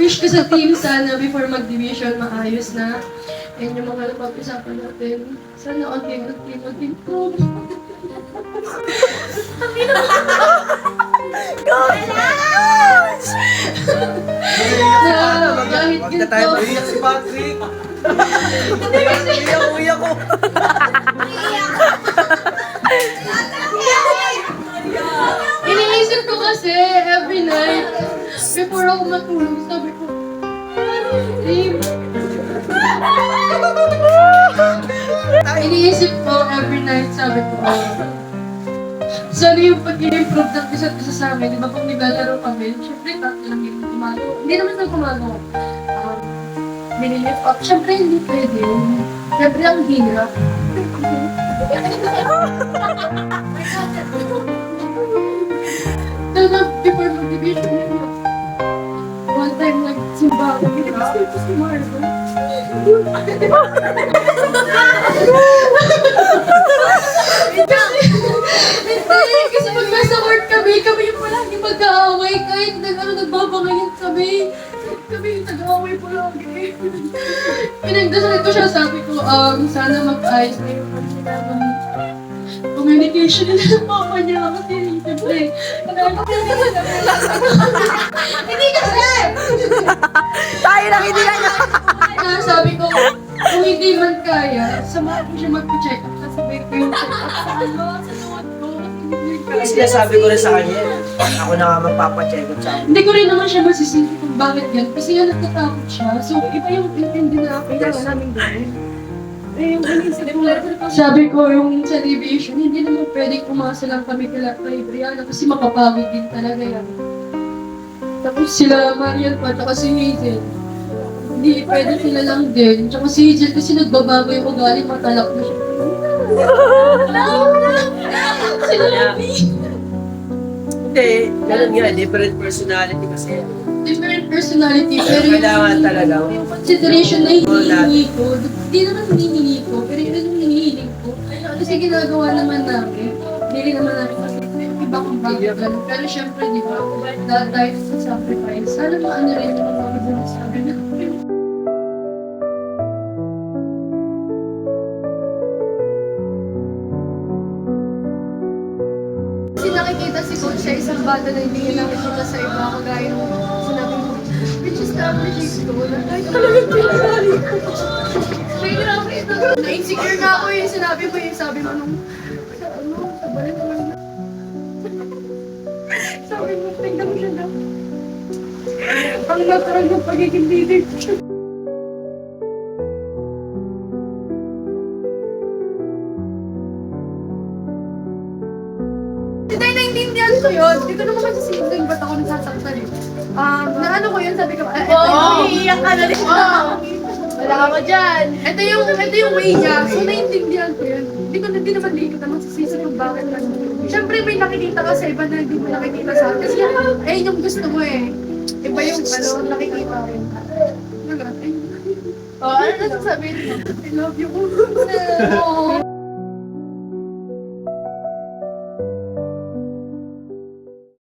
wish ko sa team sana before mag-division, maayos na. And yung mga napag-usapan natin, sana unti-unti mag-improve. Kahit Huwag na tayo ganito, maiyak si Patrick. Uyak ko. iniisip ko kasi every night, before ako matulog, sabi ko, Team, iniisip ko every night, sabi ko, sana yung pag-i-improve ng isa't isa sa amin, di ba pag naglalaro kami, syempre tatlo lang yung gumagawa. Hindi naman tayo gumagawa. Nililift up. Syempre hindi pwede yun. Syempre ang hirap. Sana before mag-division yun, one time nagsimba ako, pinag-stay ko si Marvel. Hindi, kasi pag nasa work kami yung palagi mag-aaway. Kahit nagbabangayan kami. Kami yung nag-aaway palagi. Pinagdasal ko siya, sabi ko, sana mag-ayos na yung communication nila ng mama niya. Kasi siyempre, hindi kasi! Tayo lang, hindi lang. Sabi ko, kung hindi man kaya, samahan ko siya mag-check up. Sasabay ko yung check up sa ano, sa suot ko. Kasi sinasabi ko rin sa kanya, ako na nga magpapacheck up sa akin. Hindi ko rin naman siya masisisi kung bakit yan. Kasi nga natatakot siya. So, iba yung intindi na kailangan namin gawin. Eh, yung inisip ko, sabi ko yung sa deviation, hindi naman pwedeng umasa lang kami kay Brianna kasi mapapagod din talaga yan. Tapos sila Marian pa, tsaka si Hazel. Hindi pwede sila lang din. Tsaka si Hazel kasi nagbabago yung ugali, matalak na siya. Sila Labi. Hindi, ganun nga, different personality kasi. Different personality, pero Kailangan talaga. yung consideration na hinihingi ko, hindi naman hinihingi ko, pero yun yung hinihiling ko. Kasi ginagawa naman namin, hindi naman namin kasi yung iba kung bakit ganun. Pero syempre, di ba, dahil tayo sa sacrifice, sana maano rin yung mga sabi namin. Kasi nakikita si Coach sa isang bata na hindi niya nakikita sa iba, kagaya nung sinabi mo, which is appreciate ko, na kahit talagang pinagari ko. May grabe ito. Na-insecure nga ako yung sinabi mo yung sabi mo nung, sa balik mo na. Sabi mo, tingnan mo siya na. Ang natural ng pagiging leader ko siya. Hindi, naiintindihan ko yun. Hindi ko naman kasi sinunod ba't ako nasasaktan eh. Naano ko yun, sabi ko, Iiyak ka na rin. wala ka dyan. Ito yung way niya. So, naiintindihan ko yun. Hindi naman liikot naman sa season kung bakit lang. Siyempre, may nakikita ka sa iba na hindi mo nakikita sa akin. Kasi ayun yung gusto mo eh. Iba yung nakikita ko. Ano na sasabihin mo? I love you.